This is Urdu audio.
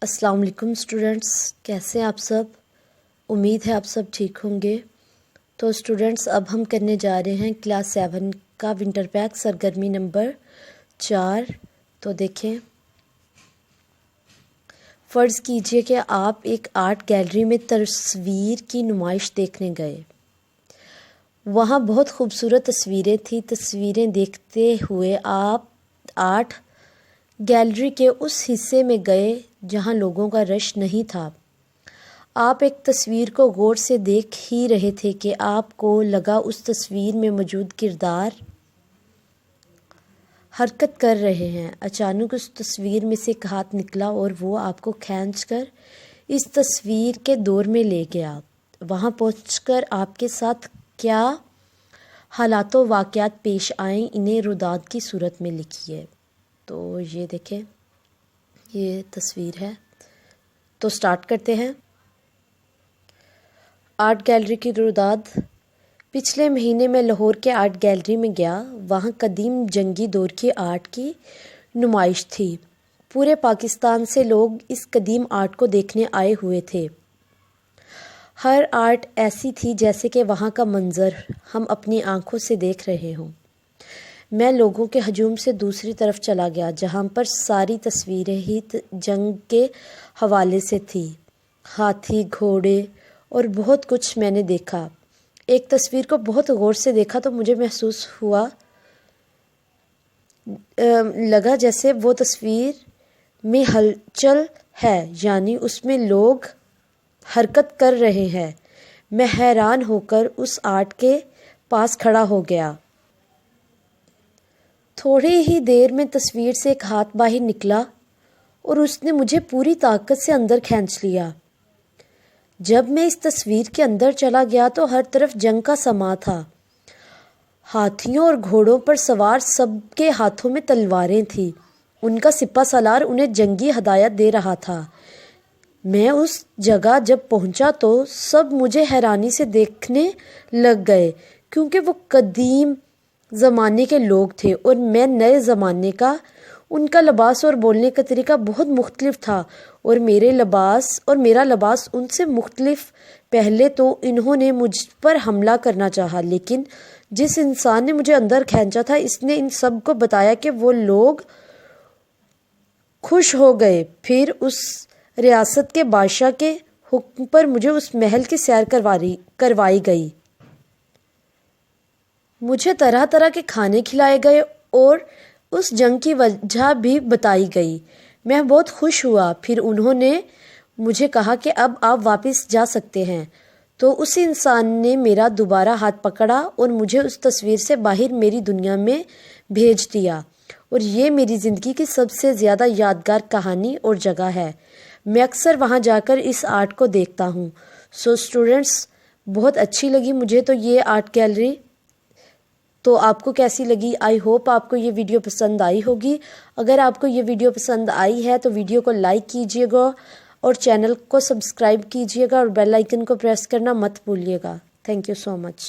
السلام علیکم اسٹوڈنٹس، کیسے ہیں آپ سب؟ امید ہے آپ سب ٹھیک ہوں گے۔ تو اسٹوڈنٹس اب ہم کرنے جا رہے ہیں کلاس 7 کا ونٹر پیک سرگرمی نمبر 4۔ تو دیکھیں، فرض کیجئے کہ آپ ایک آرٹ گیلری میں تصویر کی نمائش دیکھنے گئے۔ وہاں بہت خوبصورت تصویریں تھیں۔ تصویریں دیکھتے ہوئے آپ آرٹ گیلری کے اس حصے میں گئے جہاں لوگوں کا رش نہیں تھا۔ آپ ایک تصویر کو غور سے دیکھ ہی رہے تھے کہ آپ کو لگا اس تصویر میں موجود کردار حرکت کر رہے ہیں۔ اچانک اس تصویر میں سے ایک ہاتھ نکلا اور وہ آپ کو کھینچ کر اس تصویر کے دور میں لے گیا۔ وہاں پہنچ کر آپ کے ساتھ کیا حالات و واقعات پیش آئیں، انہیں روداد کی صورت میں لکھیے۔ تو یہ دیکھیں، یہ تصویر ہے۔ تو سٹارٹ کرتے ہیں۔ آرٹ گیلری کی روداد۔ پچھلے مہینے میں لاہور کے آرٹ گیلری میں گیا۔ وہاں قدیم جنگی دور کی آرٹ کی نمائش تھی۔ پورے پاکستان سے لوگ اس قدیم آرٹ کو دیکھنے آئے ہوئے تھے۔ ہر آرٹ ایسی تھی جیسے کہ وہاں کا منظر ہم اپنی آنکھوں سے دیکھ رہے ہوں۔ میں لوگوں کے ہجوم سے دوسری طرف چلا گیا جہاں پر ساری تصویریں ہی جنگ کے حوالے سے تھی۔ ہاتھی، گھوڑے اور بہت کچھ میں نے دیکھا۔ ایک تصویر کو بہت غور سے دیکھا تو مجھے محسوس لگا جیسے وہ تصویر میں ہلچل ہے، یعنی اس میں لوگ حرکت کر رہے ہیں۔ میں حیران ہو کر اس آرٹ کے پاس کھڑا ہو گیا۔ تھوڑی ہی دیر میں تصویر سے ایک ہاتھ باہر نکلا اور اس نے مجھے پوری طاقت سے اندر کھینچ لیا۔ جب میں اس تصویر کے اندر چلا گیا تو ہر طرف جنگ کا سماں تھا۔ ہاتھیوں اور گھوڑوں پر سوار سب کے ہاتھوں میں تلواریں تھیں۔ ان کا سپہ سالار انہیں جنگی ہدایات دے رہا تھا۔ میں اس جگہ جب پہنچا تو سب مجھے حیرانی سے دیکھنے لگ گئے کیونکہ وہ قدیم زمانے کے لوگ تھے اور میں نئے زمانے کا۔ ان کا لباس اور بولنے کا طریقہ بہت مختلف تھا اور میرا لباس ان سے مختلف۔ پہلے تو انہوں نے مجھ پر حملہ کرنا چاہا، لیکن جس انسان نے مجھے اندر کھینچا تھا اس نے ان سب کو بتایا کہ وہ لوگ خوش ہو گئے۔ پھر اس ریاست کے بادشاہ کے حکم پر مجھے اس محل کی سیر کروائی گئی۔ مجھے طرح طرح کے کھانے کھلائے گئے اور اس جنگ کی وجہ بھی بتائی گئی۔ میں بہت خوش ہوا۔ پھر انہوں نے مجھے کہا کہ اب آپ واپس جا سکتے ہیں۔ تو اس انسان نے میرا دوبارہ ہاتھ پکڑا اور مجھے اس تصویر سے باہر میری دنیا میں بھیج دیا، اور یہ میری زندگی کی سب سے زیادہ یادگار کہانی اور جگہ ہے۔ میں اکثر وہاں جا کر اس آرٹ کو دیکھتا ہوں۔ سو اسٹوڈنٹس، بہت اچھی لگی مجھے تو یہ آرٹ گیلری۔ تو آپ کو کیسی لگی؟ آئی ہوپ آپ کو یہ ویڈیو پسند آئی ہوگی۔ اگر آپ کو یہ ویڈیو پسند آئی ہے تو ویڈیو کو لائک کیجیے گا اور چینل کو سبسکرائب کیجیے گا اور بیل آئیکن کو پریس کرنا مت بھولیے گا۔ Thank you so much.